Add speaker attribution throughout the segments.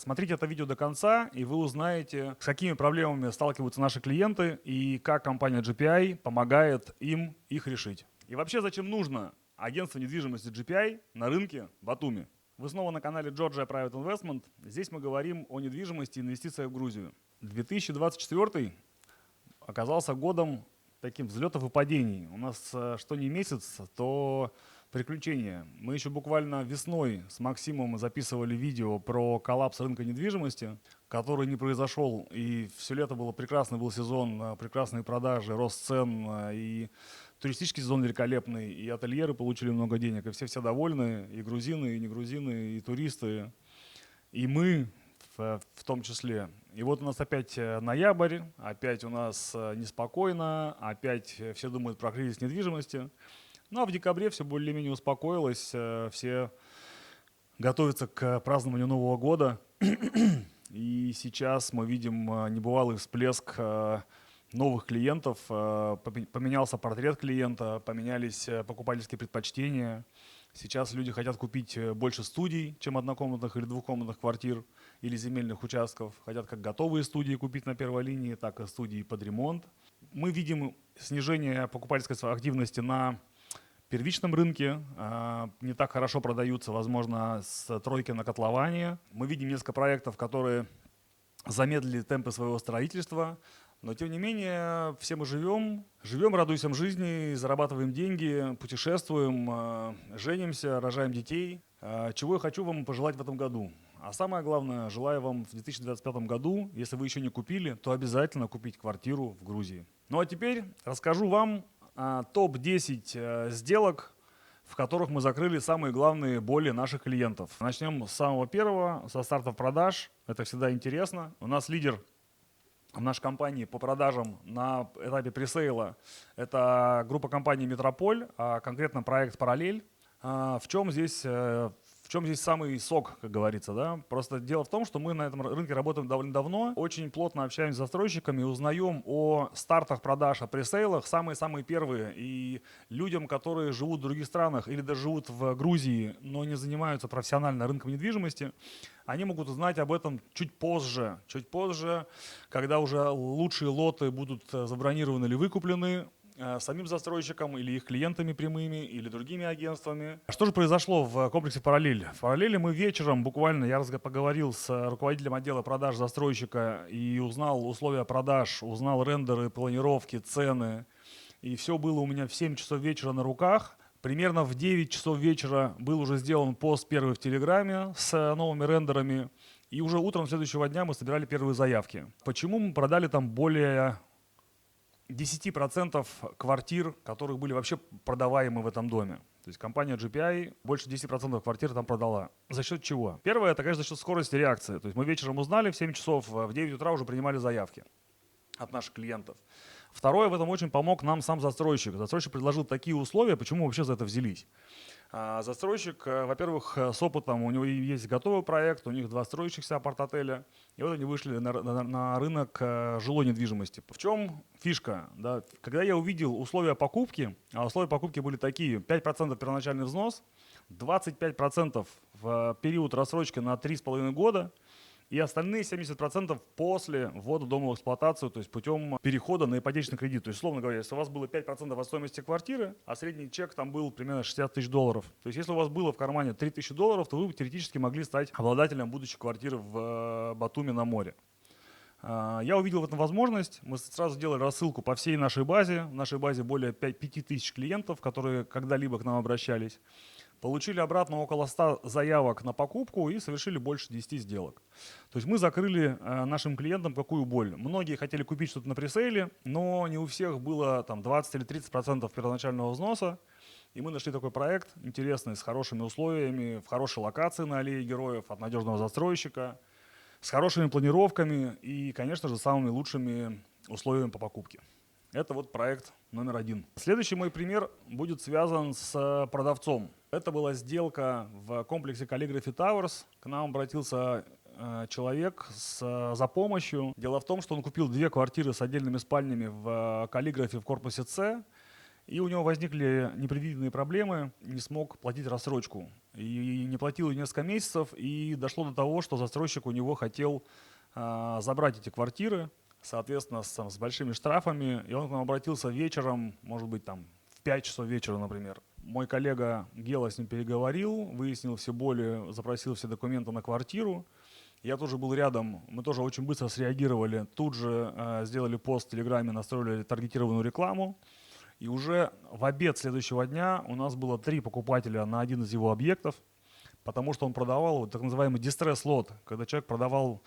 Speaker 1: Смотрите это видео до конца, и вы узнаете, с какими проблемами сталкиваются наши клиенты и как компания GPI помогает им их решить. И вообще, зачем нужно агентство недвижимости GPI на рынке Батуми? Вы снова на канале Georgia Private Investment. Здесь мы говорим о недвижимости и инвестициях в Грузию. 2024 оказался годом таким взлетов и падений. У нас что не месяц, то приключения. Мы еще буквально весной с Максимом записывали видео про коллапс рынка недвижимости, который не произошел. И все лето было прекрасный был сезон, прекрасные продажи, рост цен, и туристический сезон великолепный, и ательеры получили много денег, и все довольны, и грузины, и не грузины, и туристы, и мы в том числе. И вот у нас опять ноябрь, опять у нас неспокойно, опять все думают про кризис недвижимости. Ну а в декабре все более-менее успокоилось, все готовятся к празднованию Нового года. И сейчас мы видим небывалый всплеск новых клиентов, поменялся портрет клиента, поменялись покупательские предпочтения. Сейчас люди хотят купить больше студий, чем однокомнатных или двухкомнатных квартир или земельных участков. Хотят как готовые студии купить на первой линии, так и студии под ремонт. Мы видим снижение покупательской активности на первичном рынке. Не так хорошо продаются, возможно, с тройки на котловане. Мы видим несколько проектов, которые замедлили темпы своего строительства. Но, тем не менее, все мы живем, радуемся жизни, зарабатываем деньги, путешествуем, женимся, рожаем детей. Чего я хочу вам пожелать в этом году? А самое главное, желаю вам в 2025 году, если вы еще не купили, то обязательно купить квартиру в Грузии. Ну а теперь расскажу вам топ-10 сделок, в которых мы закрыли самые главные боли наших клиентов. Начнем с самого первого, со стартов продаж. Это всегда интересно. У нас лидер в нашей компании по продажам на этапе пресейла – это группа компаний «Метрополь», а конкретно проект «Параллель». В чем здесь самый сок, как говорится, да? Просто дело в том, что мы на этом рынке работаем довольно давно, очень плотно общаемся с застройщиками, узнаем о стартах продаж, о пресейлах, самые-самые первые. И людям, которые живут в других странах или даже живут в Грузии, но не занимаются профессионально рынком недвижимости, они могут узнать об этом чуть позже, когда уже лучшие лоты будут забронированы или выкуплены самим застройщиком или их клиентами прямыми или другими агентствами. Что же произошло в комплексе «Параллель»? В «Параллели» мы вечером буквально, я поговорил с руководителем отдела продаж застройщика и узнал условия продаж, узнал рендеры, планировки, цены. И все было у меня в 7 часов вечера на руках. Примерно в 9 часов вечера был уже сделан пост первый в Телеграме с новыми рендерами. И уже утром следующего дня мы собирали первые заявки. Почему мы продали там более 10% квартир, которые были вообще продаваемы в этом доме? То есть компания GPI больше 10% квартир там продала. За счет чего? Первое, это, конечно, за счет скорости реакции. То есть мы вечером узнали, в 7 часов, в 9 утра уже принимали заявки от наших клиентов. Второе, в этом очень помог нам сам застройщик. Застройщик предложил такие условия, почему мы вообще за это взялись. Застройщик, во-первых, с опытом, у него есть готовый проект, у них 2 строящихся апарт-отеля, и вот они вышли на рынок жилой недвижимости. В чем фишка? Да? Когда я увидел условия покупки, а условия покупки были такие: 5% первоначальный взнос, 25% в период рассрочки на 3,5 года, и остальные 70% после ввода дома в эксплуатацию, то есть путем перехода на ипотечный кредит. То есть, условно говоря, если у вас было 5% от стоимости квартиры, а средний чек там был примерно $60 тысяч, то есть если у вас было в кармане $3000, то вы теоретически могли стать обладателем будущей квартиры в Батуми на море. Я увидел в этом возможность, мы сразу сделали рассылку по всей нашей базе. В нашей базе более 5000 клиентов, которые когда-либо к нам обращались. Получили обратно около 100 заявок на покупку и совершили больше 10 сделок. То есть мы закрыли нашим клиентам какую боль? Многие хотели купить что-то на пресейле, но не у всех было там 20 или 30% первоначального взноса. И мы нашли такой проект интересный, с хорошими условиями, в хорошей локации на Аллее Героев, от надежного застройщика, с хорошими планировками и, конечно же, самыми лучшими условиями по покупке. Это вот проект номер 1. Следующий мой пример будет связан с продавцом. Это была сделка в комплексе Calligraphy Towers. К нам обратился человек за помощью. Дело в том, что он купил 2 квартиры с отдельными спальнями в Calligraphy в корпусе С. И у него возникли непредвиденные проблемы, не смог платить рассрочку. и не платил несколько месяцев, и дошло до того, что застройщик у него хотел забрать эти квартиры, соответственно, с большими штрафами, и он к нам обратился вечером, может быть, там в 5 часов вечера, например. Мой коллега Гела с ним переговорил, выяснил все боли, запросил все документы на квартиру. Я тоже был рядом, мы тоже очень быстро среагировали, тут же сделали пост в Телеграме, настроили таргетированную рекламу. И уже в обед следующего дня у нас было 3 покупателя на один из его объектов, потому что он продавал так называемый дистресс-лот, когда человек продавал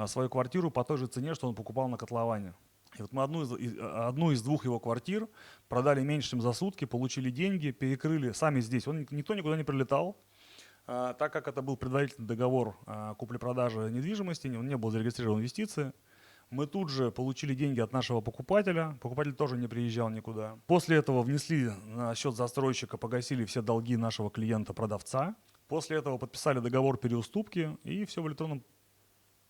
Speaker 1: свою квартиру по той же цене, что он покупал на котловане. И вот мы одну из 2 его квартир продали меньше, чем за сутки, получили деньги, перекрыли сами здесь. Никто никуда не прилетал. Так как это был предварительный договор купли-продажи недвижимости, он не был зарегистрирован в инвестиции, мы тут же получили деньги от нашего покупателя. Покупатель тоже не приезжал никуда. После этого внесли на счет застройщика, погасили все долги нашего клиента-продавца. После этого подписали договор переуступки и все в электронном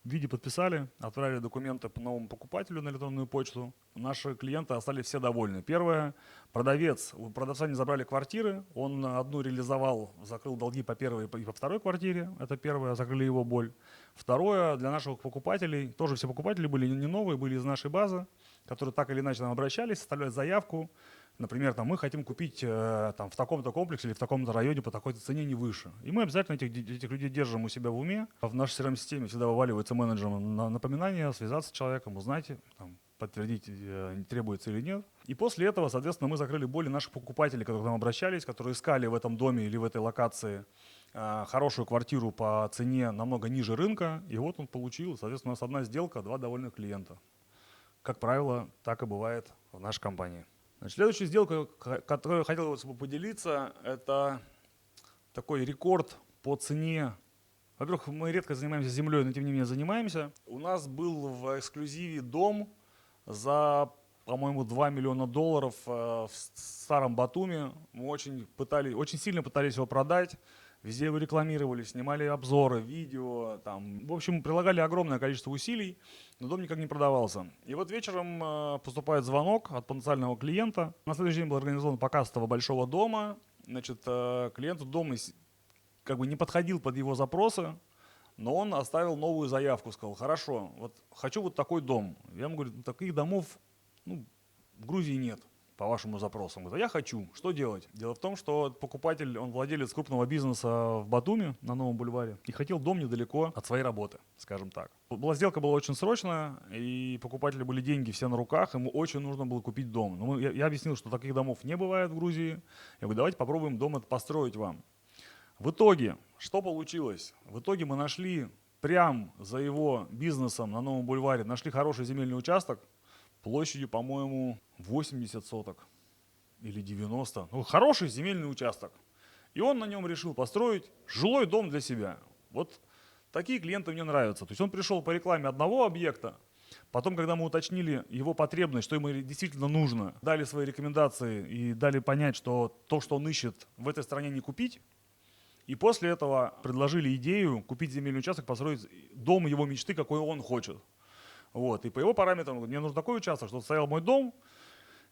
Speaker 1: виде подписали, отправили документы по новому покупателю на электронную почту. Наши клиенты остались все довольны. Первое, у продавца не забрали квартиры, он одну реализовал, закрыл долги по первой и по второй квартире, это первое, закрыли его боль. Второе, для наших покупателей, тоже все покупатели были не новые, были из нашей базы, которые так или иначе нам обращались, составляли заявку. Например, мы хотим купить в таком-то комплексе или в таком-то районе по такой-то цене, не выше. И мы обязательно этих людей держим у себя в уме. В нашей CRM-системе всегда вываливается менеджерам на напоминание, связаться с человеком, узнать, подтвердить, требуется или нет. И после этого, соответственно, мы закрыли боли наших покупателей, которые к нам обращались, которые искали в этом доме или в этой локации хорошую квартиру по цене намного ниже рынка. И вот он получил, соответственно, у нас одна сделка, 2 довольных клиента. Как правило, так и бывает в нашей компании. Значит, следующая сделка, которую я хотел с вами поделиться, это такой рекорд по цене. Во-первых, мы редко занимаемся землей, но тем не менее занимаемся. У нас был в эксклюзиве дом за, по-моему, $2 миллиона в старом Батуми. Мы очень сильно пытались его продать. Везде его рекламировали, снимали обзоры, видео. В общем, прилагали огромное количество усилий, но дом никак не продавался. И вот вечером поступает звонок от потенциального клиента. На следующий день был организован показ этого большого дома. Значит, клиенту дом не подходил под его запросы, но он оставил новую заявку, сказал: хорошо, вот хочу вот такой дом. Я ему говорю: таких домов в Грузии нет. По вашему запросу. Он говорит: а я хочу, что делать? Дело в том, что покупатель, он владелец крупного бизнеса в Батуми на Новом бульваре и хотел дом недалеко от своей работы, скажем так. Сделка была очень срочная, и покупателю были деньги все на руках, ему очень нужно было купить дом. Но я объяснил, что таких домов не бывает в Грузии. Я говорю: давайте попробуем дом это построить вам. В итоге, что получилось? В итоге мы нашли прямо за его бизнесом на Новом бульваре, нашли хороший земельный участок, площадью, по-моему, 80 соток или 90. Хороший земельный участок. И он на нем решил построить жилой дом для себя. Вот такие клиенты мне нравятся. То есть он пришел по рекламе одного объекта, потом, когда мы уточнили его потребность, что ему действительно нужно, дали свои рекомендации и дали понять, что то, что он ищет, в этой стране не купить. И после этого предложили идею купить земельный участок, построить дом его мечты, какой он хочет. Вот. И по его параметрам, мне нужен такой участок, чтобы стоял мой дом,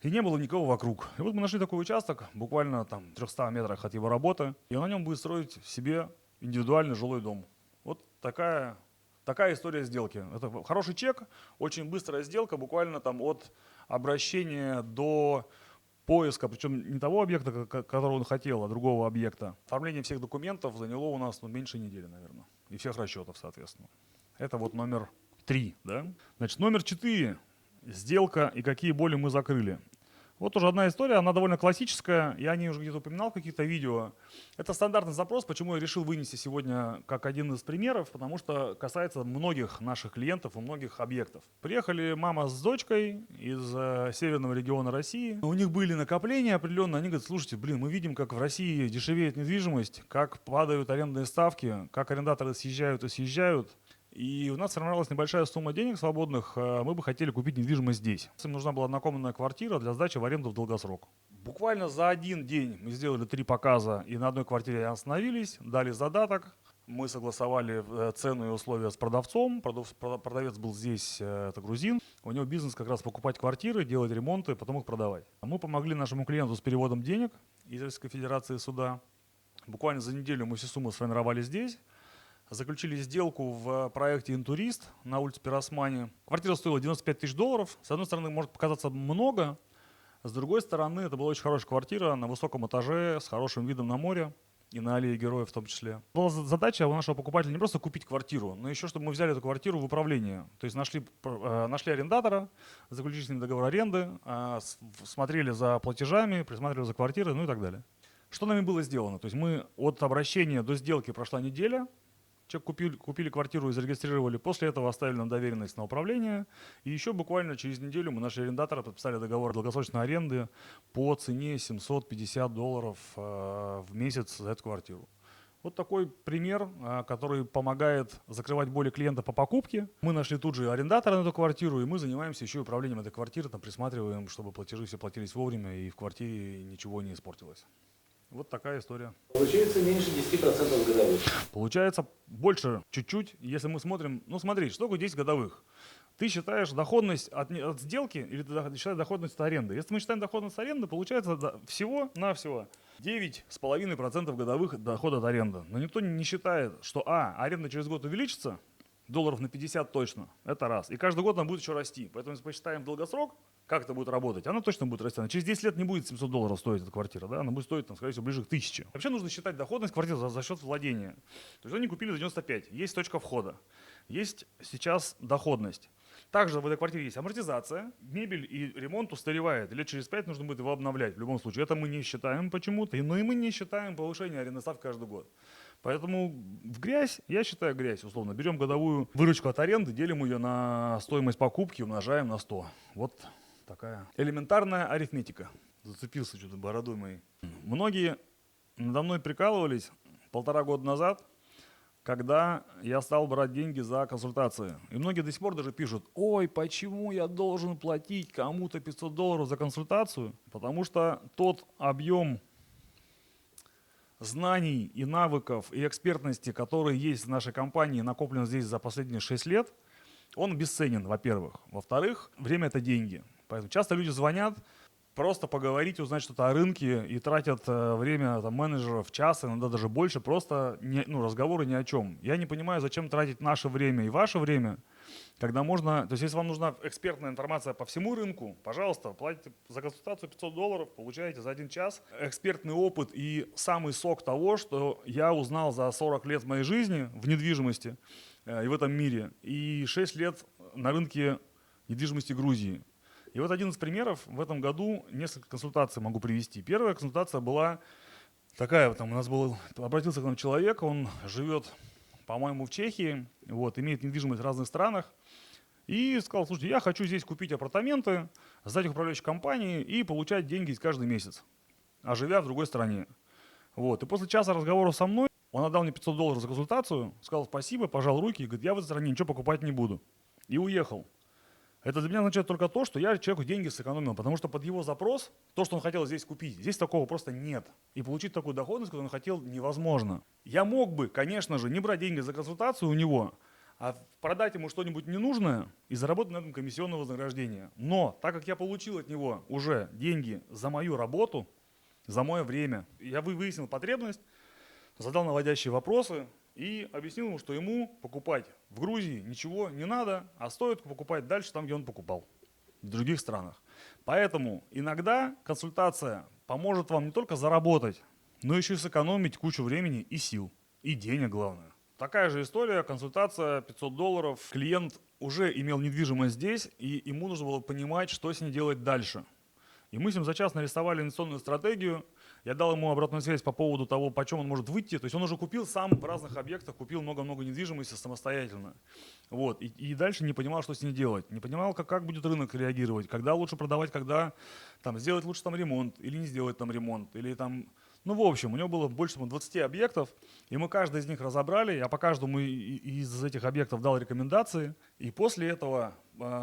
Speaker 1: и не было никого вокруг. И вот мы нашли такой участок, буквально в 300 метрах от его работы, и он на нем будет строить себе индивидуальный жилой дом. Вот такая история сделки. Это хороший чек, очень быстрая сделка, буквально от обращения до поиска, причем не того объекта, которого он хотел, а другого объекта. Оформление всех документов заняло у нас меньше недели, наверное, и всех расчетов, соответственно. Это вот номер 3, да? Значит, номер 4. Сделка и какие боли мы закрыли. Вот уже одна история, она довольно классическая, я о ней уже где-то упоминал в каких-то видео. Это стандартный запрос, почему я решил вынести сегодня как один из примеров, потому что касается многих наших клиентов и многих объектов. Приехали мама с дочкой из северного региона России. У них были накопления определенные, они говорят: слушайте, мы видим, как в России дешевеет недвижимость, как падают арендные ставки, как арендаторы съезжают и съезжают. И у нас сформировалась небольшая сумма денег свободных, мы бы хотели купить недвижимость здесь. Им нужна была однокомнатная квартира для сдачи в аренду в долгосрок. Буквально за один день мы сделали 3 показа и на одной квартире остановились, дали задаток. Мы согласовали цену и условия с продавцом. Продавец был здесь, это грузин. У него бизнес как раз покупать квартиры, делать ремонты, потом их продавать. Мы помогли нашему клиенту с переводом денег из Российской Федерации сюда. Буквально за неделю мы все суммы сформировали здесь. Заключили сделку в проекте «Интурист» на улице Пиросмани. Квартира стоила $95 000. С одной стороны, может показаться много. С другой стороны, это была очень хорошая квартира на высоком этаже с хорошим видом на море и на аллее Героев в том числе. Была задача у нашего покупателя не просто купить квартиру, но еще, чтобы мы взяли эту квартиру в управление. То есть нашли арендатора, заключили с ним договор аренды, смотрели за платежами, присматривали за квартирой, ну и так далее. Что нами было сделано? То есть мы от обращения до сделки прошла неделя. Человек купили квартиру и зарегистрировали, после этого оставили на доверенность на управление. И еще буквально через неделю мы нашли арендатора, подписали договор долгосрочной аренды по цене $750 в месяц за эту квартиру. Вот такой пример, который помогает закрывать боли клиента по покупке. Мы нашли тут же арендатора на эту квартиру, и мы занимаемся еще и управлением этой квартиры, там присматриваем, чтобы платежи все платились вовремя и в квартире ничего не испортилось. Вот такая история.
Speaker 2: Получается меньше 10% годовых.
Speaker 1: Получается больше чуть-чуть, если мы смотрим, ну смотри, что такое 10 годовых? Ты считаешь доходность от сделки или ты считаешь доходность от аренды? Если мы считаем доходность аренды, получается всего-навсего 9,5% годовых дохода от аренды. Но никто не считает, что аренда через год увеличится, долларов на 50 точно, это раз. И каждый год она будет еще расти. Поэтому если посчитаем долгосрок, как это будет работать, она точно будет расти. Она через 10 лет не будет $700 стоить эта квартира, да? Она будет стоить, там, скорее всего, ближе к 1000. Вообще нужно считать доходность квартиры за счет владения. То есть они купили за 95, есть точка входа, есть сейчас доходность. Также в этой квартире есть амортизация, мебель и ремонт устаревает. Лет через 5 нужно будет его обновлять в любом случае. Это мы не считаем почему-то, но и мы не считаем повышение арендной ставки каждый год. Поэтому в грязь, я считаю грязь, условно. Берем годовую выручку от аренды, делим ее на стоимость покупки, умножаем на 100. Вот такая элементарная арифметика. Зацепился что-то бородой моей. Многие надо мной прикалывались 1,5 года назад, когда я стал брать деньги за консультации. И многие до сих пор даже пишут: ой, почему я должен платить кому-то $500 за консультацию? Потому что тот объем знаний и навыков и экспертности, которые есть в нашей компании, накоплен здесь за последние 6 лет, он бесценен, во-первых. Во-вторых, время – это деньги. Поэтому часто люди звонят просто поговорить, узнать что-то о рынке и тратят время менеджеров час, иногда даже больше, просто разговоры ни о чем. Я не понимаю, зачем тратить наше время и ваше время, когда можно… То есть если вам нужна экспертная информация по всему рынку, пожалуйста, платите за консультацию $500, получаете за 1 час экспертный опыт и самый сок того, что я узнал за 40 лет моей жизни в недвижимости и в этом мире, и 6 лет на рынке недвижимости Грузии. И вот один из примеров, в этом году несколько консультаций могу привести. Первая консультация была такая, там у нас обратился к нам человек, он живет, по-моему, в Чехии, имеет недвижимость в разных странах, и сказал: слушайте, я хочу здесь купить апартаменты, сдать их управляющей компании и получать деньги каждый месяц, живя в другой стране. И после часа разговоров со мной он отдал мне $500 за консультацию, сказал спасибо, пожал руки и говорит: я в этой стране ничего покупать не буду. И уехал. Это для меня означает только то, что я человеку деньги сэкономил, потому что под его запрос, то, что он хотел здесь купить, здесь такого просто нет. И получить такую доходность, которую он хотел, невозможно. Я мог бы, конечно же, не брать деньги за консультацию у него, а продать ему что-нибудь ненужное и заработать на этом комиссионное вознаграждение. Но так как я получил от него уже деньги за мою работу, за мое время, я выяснил потребность, задал наводящие вопросы и объяснил ему, что ему покупать в Грузии ничего не надо, а стоит покупать дальше там, где он покупал, в других странах. Поэтому иногда консультация поможет вам не только заработать, но еще и сэкономить кучу времени и сил, и денег главное. Такая же история, консультация, $500. Клиент уже имел недвижимость здесь, и ему нужно было понимать, что с ней делать дальше. И мы с ним за час нарисовали инвестиционную стратегию. Я дал ему обратную связь по поводу того, почем он может выйти. То есть он уже купил сам в разных объектах, купил много-много недвижимости самостоятельно. И дальше не понимал, что с ней делать. Не понимал, как будет рынок реагировать, когда лучше продавать, когда сделать лучше там ремонт или не сделать там ремонт. Или там… в общем, у него было больше 20 объектов, и мы каждый из них разобрали. Я по каждому из этих объектов дал рекомендации. И после этого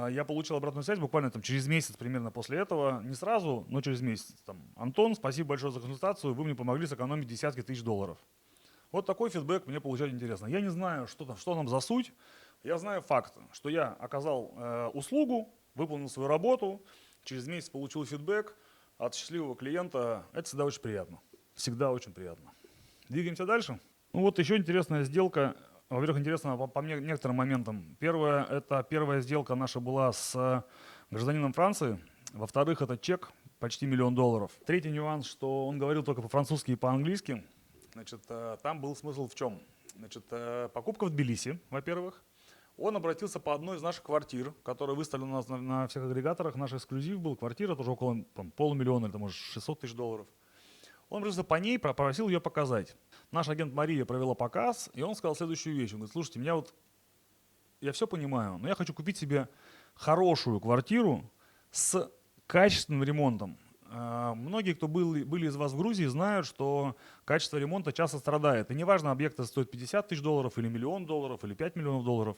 Speaker 1: я получил обратную связь буквально через месяц примерно после этого. Не сразу, но через месяц. Антон, спасибо большое за консультацию, вы мне помогли сэкономить десятки тысяч долларов. Вот такой фидбэк мне получать интересно. Я не знаю, что нам за суть. Я знаю факт, что я оказал услугу, выполнил свою работу, через месяц получил фидбэк от счастливого клиента. Это всегда очень приятно. Всегда очень приятно. Двигаемся дальше. Ну вот еще интересная сделка. Во-первых, интересно по некоторым моментам. Первое, это первая сделка наша была с гражданином Франции. Во-вторых, это чек почти $1 миллион. Третий нюанс, что он говорил только по-французски и по-английски. Значит, там был смысл в чем? Значит, покупка в Тбилиси, во-первых. Он обратился по одной из наших квартир, которая выставлена у нас на всех агрегаторах. Наш эксклюзив был, квартира тоже около $500,000 или, может, $600,000. Он просто по ней попросил ее показать. Наш агент Мария провела показ, и он сказал следующую вещь. Он говорит, слушайте, я все понимаю, но я хочу купить себе хорошую квартиру с качественным ремонтом. Многие, кто были из вас в Грузии, знают, что качество ремонта часто страдает. И неважно, объект стоит $50,000 или $1 миллион, или $5 миллионов.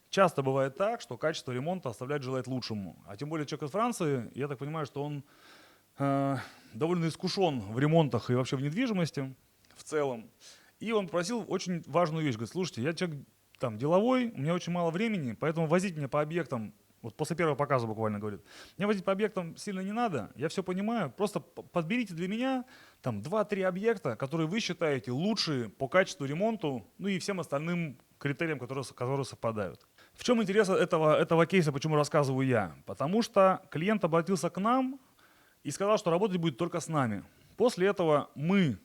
Speaker 1: Часто бывает так, что качество ремонта оставляет желать лучшему. А тем более человек из Франции, я так понимаю, что он довольно искушен в ремонтах и вообще в недвижимости в целом. И он просил очень важную вещь. Говорит, слушайте, я человек деловой, у меня очень мало времени, поэтому возить меня по объектам, вот после первого показа буквально говорит, меня возить по объектам сильно не надо, я все понимаю, просто подберите для меня 2-3 объекта, которые вы считаете лучшие по качеству ремонту, ну и всем остальным критериям, которые совпадают. В чем интерес этого кейса, почему рассказываю я? Потому что клиент обратился к нам и сказал, что работать будет только с нами. После этого мы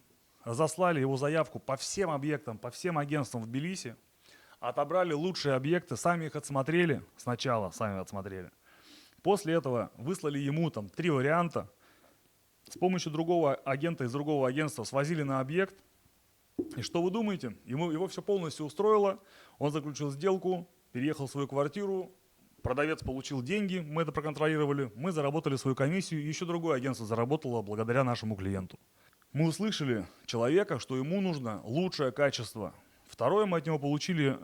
Speaker 1: разослали его заявку по всем объектам, по всем агентствам в Тбилиси, отобрали лучшие объекты, сами их отсмотрели, сначала сами отсмотрели. После этого выслали ему 3 варианта, с помощью другого агента из другого агентства свозили на объект. И что вы думаете? Его все полностью устроило, он заключил сделку, переехал в свою квартиру, продавец получил деньги, мы это проконтролировали, мы заработали свою комиссию, и еще другое агентство заработало благодаря нашему клиенту. Мы услышали человека, что ему нужно лучшее качество. Второе, мы от него получили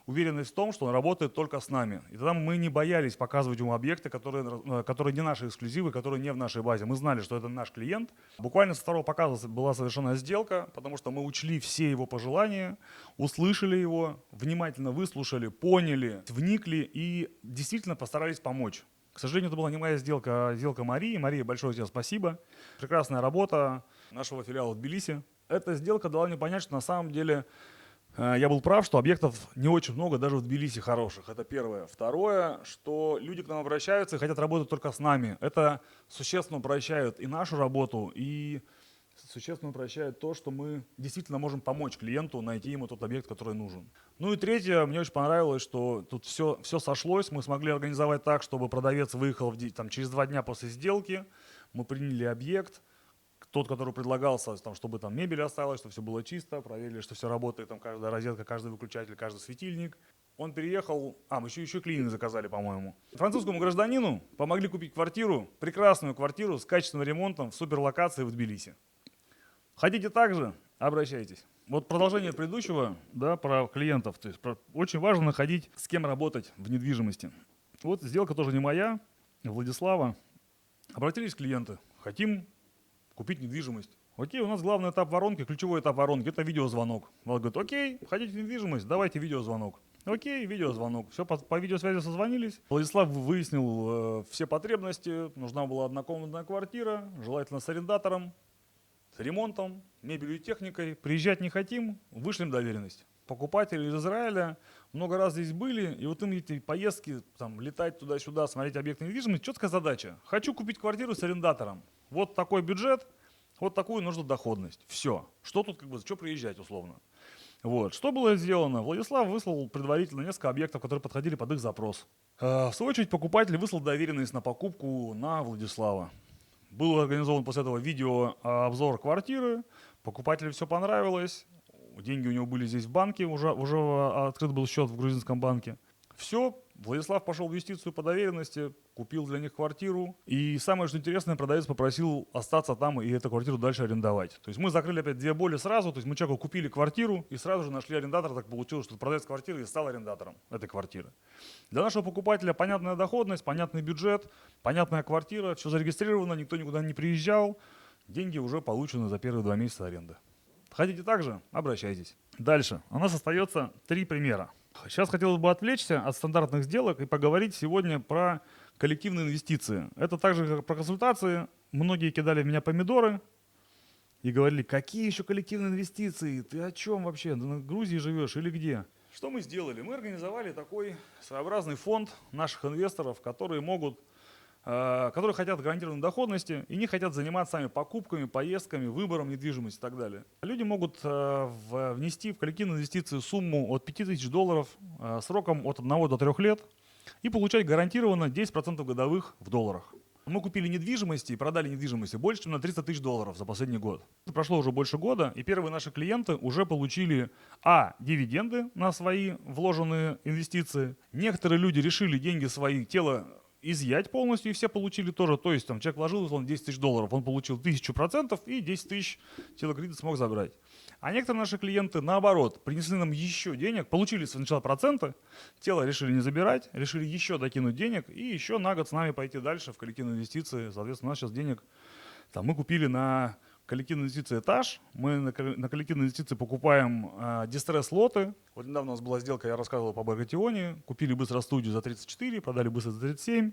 Speaker 1: уверенность в том, что он работает только с нами. И тогда мы не боялись показывать ему объекты, которые не наши эксклюзивы, которые не в нашей базе. Мы знали, что это наш клиент. Буквально со второго показа была совершена сделка, потому что мы учли все его пожелания, услышали его, внимательно выслушали, поняли, вникли и действительно постарались помочь. К сожалению, это была не моя сделка, а сделка Марии. Мария, большое тебе спасибо. Прекрасная работа нашего филиала в Тбилиси. Эта сделка дала мне понять, что на самом деле я был прав, что объектов не очень много даже в Тбилиси хороших. Это первое. Второе, что люди к нам обращаются и хотят работать только с нами. Это существенно упрощает и нашу работу, и существенно упрощает то, что мы действительно можем помочь клиенту найти ему тот объект, который нужен. Ну и третье, мне очень понравилось, что тут все сошлось. Мы смогли организовать так, чтобы продавец выехал через 2 дня после сделки. Мы приняли объект. Тот, который предлагался, чтобы мебель осталась, чтобы все было чисто, проверили, что все работает, каждая розетка, каждый выключатель, каждый светильник. Он переехал, мы еще клининг заказали, по-моему. Французскому гражданину помогли купить квартиру, прекрасную квартиру с качественным ремонтом в суперлокации в Тбилиси. Хотите также? Обращайтесь. Вот продолжение предыдущего, про клиентов. То есть очень важно находить, с кем работать в недвижимости. Вот сделка тоже не моя, Владислава. Обратились клиенты, хотим купить недвижимость. Окей, у нас главный этап воронки, ключевой этап воронки – это видеозвонок. Влад говорит, окей, хотите недвижимость, давайте видеозвонок. Окей, видеозвонок. Все, по видеосвязи созвонились. Владислав выяснил все потребности. Нужна была однокомнатная квартира, желательно с арендатором, с ремонтом, мебелью и техникой. Приезжать не хотим, вышлем доверенность. Покупатели из Израиля много раз здесь были, и вот им эти поездки, летать туда-сюда, смотреть объекты недвижимости, четкая задача. Хочу купить квартиру с арендатором. Вот такой бюджет, вот такую нужна доходность. Все. Что тут, что приезжать условно. Вот. Что было сделано? Владислав выслал предварительно несколько объектов, которые подходили под их запрос. В свою очередь покупатель выслал доверенность на покупку на Владислава. Был организован после этого видеообзор квартиры, покупателю все понравилось. Деньги у него были здесь в банке, уже открыт был счет в грузинском банке. Все, Владислав пошел в юстицию по доверенности, купил для них квартиру. И самое, что интересное, продавец попросил остаться там и эту квартиру дальше арендовать. То есть мы закрыли опять 2 боли сразу, то есть мы человеку купили квартиру и сразу же нашли арендатора. Так получилось, что продавец квартиры и стал арендатором этой квартиры. Для нашего покупателя понятная доходность, понятный бюджет, понятная квартира, все зарегистрировано, никто никуда не приезжал. Деньги уже получены за первые 2 месяца аренды. Хотите также? Обращайтесь. Дальше. У нас остается 3 примера. Сейчас хотелось бы отвлечься от стандартных сделок и поговорить сегодня про коллективные инвестиции. Это также как про консультации. Многие кидали в меня помидоры И говорили, какие еще коллективные инвестиции? Ты о чем вообще? Ты на Грузии живешь или где? Что мы сделали? Мы организовали такой своеобразный фонд наших инвесторов, которые которые хотят гарантированной доходности и не хотят заниматься сами покупками, поездками, выбором недвижимости и так далее. Люди могут внести в коллективную инвестицию сумму от $5000 сроком от 1 до 3 лет и получать гарантированно 10% годовых в долларах. Мы купили недвижимости и продали недвижимости больше, чем на $300 000 за последний год. Прошло уже больше года, и первые наши клиенты уже получили дивиденды на свои вложенные инвестиции. Некоторые люди решили деньги свои, тело изъять полностью, и все получили тоже. То есть там человек вложил, условно, $10 000, он получил 1000% и 10 тысяч телокредит смог забрать. А некоторые наши клиенты, наоборот, принесли нам еще денег, получили сначала проценты, тело решили не забирать, решили еще докинуть денег и еще на год с нами пойти дальше в коллективные инвестиции. Соответственно, у нас сейчас денег, мы купили на коллективные инвестиции этаж, мы на коллективные инвестиции покупаем дистресс-лоты. Вот недавно у нас была сделка, я рассказывал по Багратионе, купили быстро студию за 34, продали быстро за 37.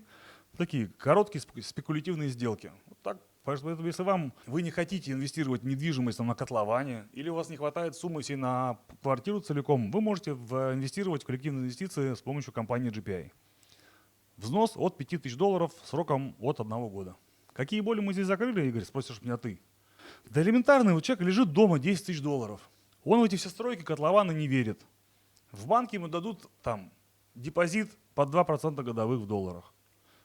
Speaker 1: Такие короткие спекулятивные сделки. Вот так. Поэтому если вы не хотите инвестировать в недвижимость на котловане, или у вас не хватает суммы всей на квартиру целиком, вы можете инвестировать в коллективные инвестиции с помощью компании GPI. Взнос от $5000 сроком от 1 года. Какие боли мы здесь закрыли, Игорь, спросишь меня ты? Да элементарный, вот человек лежит дома, $10 000. Он в эти все стройки, котлованы не верит. В банке ему дадут депозит под 2% годовых в долларах.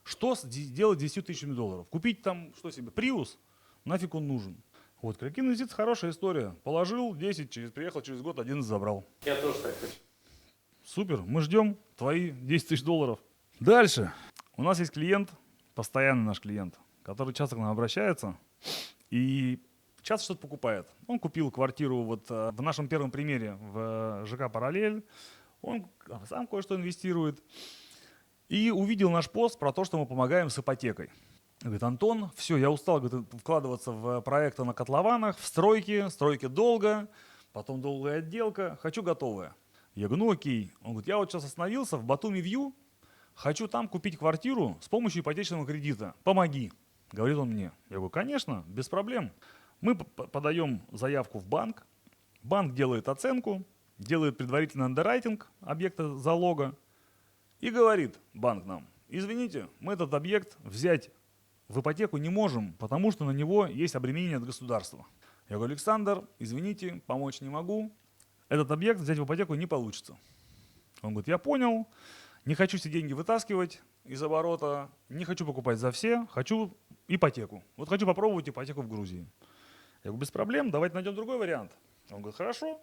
Speaker 1: Что делать с $10 000? Купить что себе, Prius? Нафиг он нужен? Вот, коллективные инвестиции хорошая история. Положил 10, приехал через год, 11 забрал.
Speaker 2: Я тоже так хочу.
Speaker 1: Супер, мы ждем твои $10 000. Дальше. У нас есть клиент, постоянный наш клиент, который часто к нам обращается и часто что-то покупает. Он купил квартиру в нашем первом примере в ЖК «Параллель». Он сам кое-что инвестирует. И увидел наш пост про то, что мы помогаем с ипотекой. Говорит, Антон, все, я устал вкладываться в проекты на котлованах, в стройки долго, потом долгая отделка, хочу готовое. Я говорю, ну окей. Он говорит, я вот сейчас остановился в Батуми-Вью, хочу там купить квартиру с помощью ипотечного кредита. Помоги, говорит он мне. Я говорю, конечно, без проблем. Мы подаем заявку в банк делает оценку, делает предварительный андеррайтинг объекта залога и говорит банк нам, извините, мы этот объект взять в ипотеку не можем, потому что на него есть обременение от государства. Я говорю, Александр, извините, помочь не могу, этот объект взять в ипотеку не получится. Он говорит, я понял, не хочу все деньги вытаскивать из оборота, не хочу покупать за все, хочу ипотеку. Вот хочу попробовать ипотеку в Грузии. Я говорю, без проблем, давайте найдем другой вариант. Он говорит, хорошо.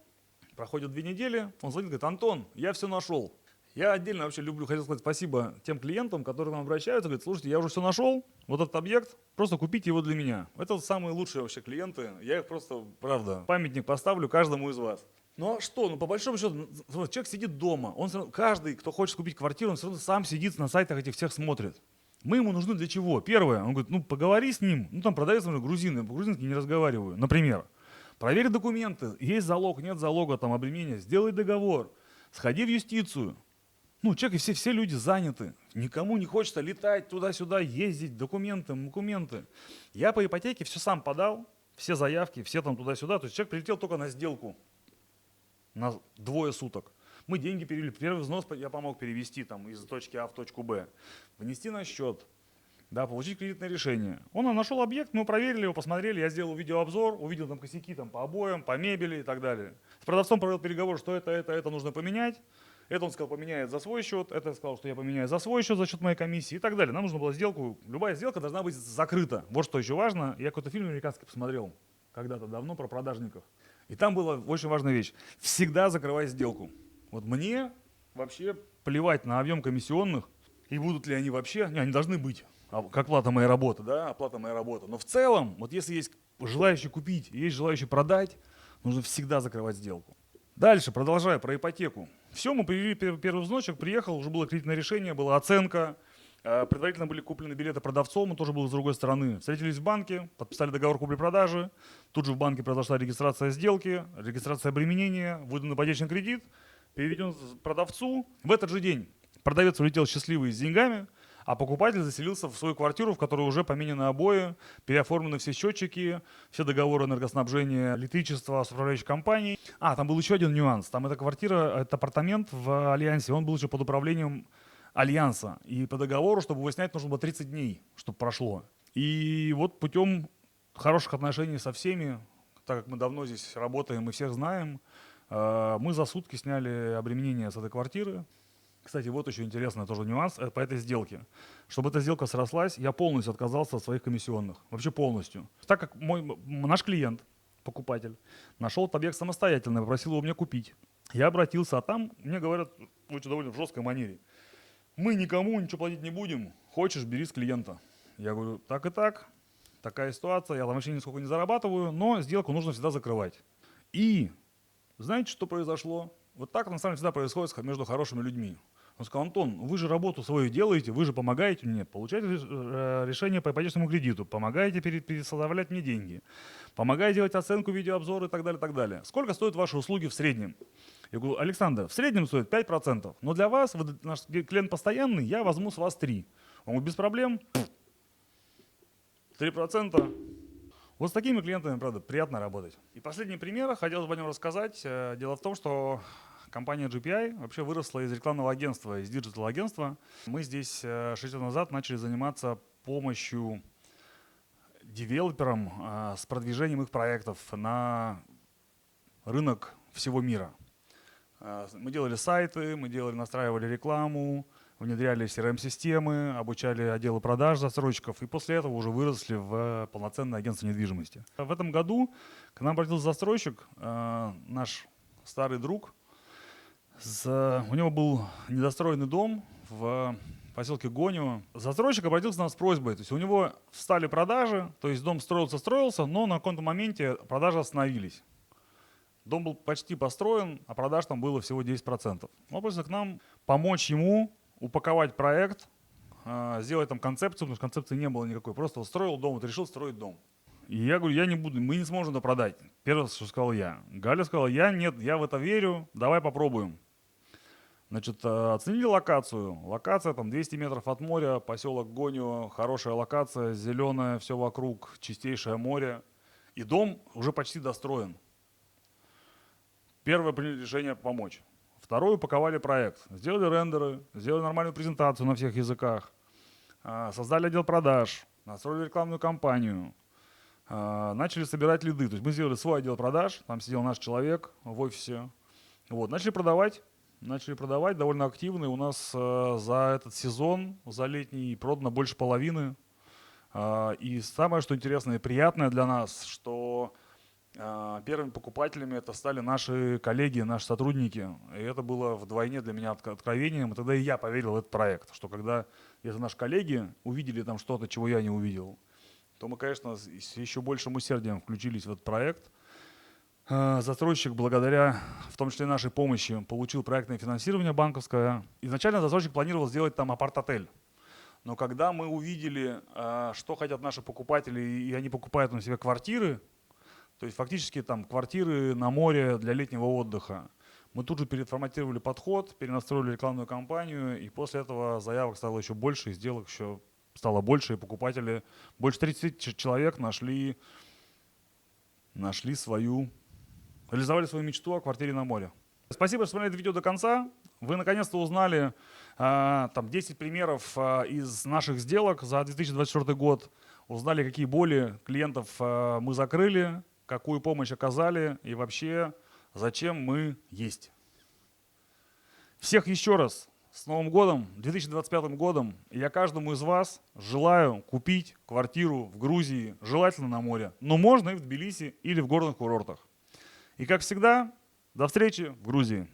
Speaker 1: Проходит 2 недели, он звонит, говорит, Антон, я все нашел. Я отдельно вообще хотел сказать спасибо тем клиентам, которые к нам обращаются, говорят, слушайте, я уже все нашел, вот этот объект, просто купите его для меня. Это самые лучшие вообще клиенты, я их просто, правда, памятник поставлю каждому из вас. Ну а что, по большому счету, человек сидит дома, каждый, кто хочет купить квартиру, он все равно сам сидит на сайтах этих всех смотрит. Мы ему нужны для чего? Первое, он говорит, поговори с ним, там продавец, грузин, я по-грузински не разговариваю, например. Проверь документы, есть залог, нет залога, обременения, сделай договор, сходи в юстицию. Человек, все люди заняты, никому не хочется летать туда-сюда, ездить, документы. Я по ипотеке все сам подал, все заявки, все туда-сюда. То есть человек прилетел только на сделку на 2 суток. Мы деньги перевели, первый взнос я помог перевести из точки А в точку Б, внести на счет, получить кредитное решение. Он нашел объект, мы проверили его, посмотрели, я сделал видеообзор, увидел косяки по обоям, по мебели и так далее. С продавцом провел переговор, что это нужно поменять. Это он сказал, поменяет за свой счет, это сказал, что я поменяю за свой счет, за счет моей комиссии и так далее. Нам нужно было сделку, любая сделка должна быть закрыта. Вот что еще важно, я какой-то фильм американский посмотрел когда-то давно про продажников. И там была очень важная вещь, всегда закрывай сделку. Вот мне вообще плевать на объем комиссионных, и будут ли они вообще, они должны быть, как плата моей работы, оплата моей работы. Но в целом, вот если есть желающий купить, есть желающий продать, нужно всегда закрывать сделку. Дальше, продолжая про ипотеку. Все, мы привели первый взносчик, приехал, уже было кредитное решение, была оценка, предварительно были куплены билеты продавцом, он тоже был с другой стороны. Встретились в банке, подписали договор купли-продажи, тут же в банке произошла регистрация сделки, регистрация обременения, выдан ипотечный кредит, переведен продавцу. В этот же день продавец улетел счастливый с деньгами, а покупатель заселился в свою квартиру, в которой уже поменены обои, переоформлены все счетчики, все договоры энергоснабжения, электричества с управляющей компанией. Там был еще один нюанс. Там эта квартира, это апартамент в Альянсе, он был еще под управлением Альянса. И по договору, чтобы его снять, нужно было 30 дней, чтобы прошло. И вот путем хороших отношений со всеми, так как мы давно здесь работаем и всех знаем, мы за сутки сняли обременение с этой квартиры. Кстати, вот еще интересный тоже нюанс по этой сделке. Чтобы эта сделка срослась, я полностью отказался от своих комиссионных. Вообще полностью. Так как наш клиент, покупатель, нашел этот объект самостоятельно, попросил его мне купить. Я обратился, а там мне говорят, довольно в жесткой манере. Мы никому ничего платить не будем, хочешь, бери с клиента. Я говорю, так и так, такая ситуация, я там вообще нисколько не зарабатываю, но сделку нужно всегда закрывать. И знаете, что произошло? Вот так на самом деле всегда происходит между хорошими людьми. Он сказал, Антон, вы же работу свою делаете, вы же помогаете мне получать решение по ипотечному кредиту, помогаете пересоставлять мне деньги, помогаете делать оценку, видеообзоры и так далее, так далее. Сколько стоят ваши услуги в среднем? Я говорю, Александр, в среднем стоит 5%, но для вас, вы наш клиент постоянный, я возьму с вас 3%. Он говорит, без проблем, 3%. Вот с такими клиентами, правда, приятно работать. И последний пример, хотелось бы о нем рассказать. Дело в том, что компания GPI вообще выросла из рекламного агентства, из диджитал-агентства. Мы здесь 6 лет назад начали заниматься помощью девелоперам с продвижением их проектов на рынок всего мира. Мы делали сайты, настраивали рекламу, внедряли CRM-системы, обучали отделы продаж застройщиков и после этого уже выросли в полноценное агентство недвижимости. В этом году к нам обратился застройщик, наш старый друг. У него был недостроенный дом в поселке Гонево. Застройщик обратился к нам с просьбой. То есть у него встали продажи, то есть дом строился, но на каком-то моменте продажи остановились. Дом был почти построен, а продаж там было всего 10%. Он просит к нам помочь ему упаковать проект, сделать там концепцию, потому что концепции не было никакой. Просто строил дом, решил строить дом. И я говорю, я не буду, мы не сможем это продать. Первое, что сказал я. Галя сказала, нет, я в это верю, давай попробуем. Значит, оценили локацию. Локация там 200 метров от моря, поселок Гонево, хорошая локация, зеленая, все вокруг, чистейшее море. И дом уже почти достроен. Первое приняли решение помочь. Второе, упаковали проект. Сделали рендеры, сделали нормальную презентацию на всех языках, создали отдел продаж, настроили рекламную кампанию, начали собирать лиды. То есть мы сделали свой отдел продаж, там сидел наш человек в офисе. Вот, начали продавать довольно активно. И у нас за этот сезон, за летний, продано больше половины. И самое, что интересное и приятное для нас, что первыми покупателями это стали наши коллеги, наши сотрудники. И это было вдвойне для меня откровением. И тогда и я поверил в этот проект, что когда это наши коллеги увидели там что-то, чего я не увидел, то мы, конечно, с еще большим усердием включились в этот проект. Застройщик, благодаря в том числе нашей помощи, получил проектное финансирование банковское. Изначально застройщик планировал сделать там апарт-отель. Но когда мы увидели, что хотят наши покупатели, и они покупают на себе квартиры, то есть фактически там квартиры на море для летнего отдыха, мы тут же переформатировали подход, перенастроили рекламную кампанию, и после этого заявок стало еще больше, и сделок еще стало больше, и покупатели, больше 30 человек реализовали свою мечту о квартире на море. Спасибо, что смотрели это видео до конца. Вы наконец-то узнали там 10 примеров из наших сделок за 2024 год. Узнали, какие боли клиентов мы закрыли, какую помощь оказали и вообще зачем мы есть. Всех еще раз с Новым годом, 2025 годом. Я каждому из вас желаю купить квартиру в Грузии, желательно на море, но можно и в Тбилиси или в горных курортах. И как всегда, до встречи в Грузии.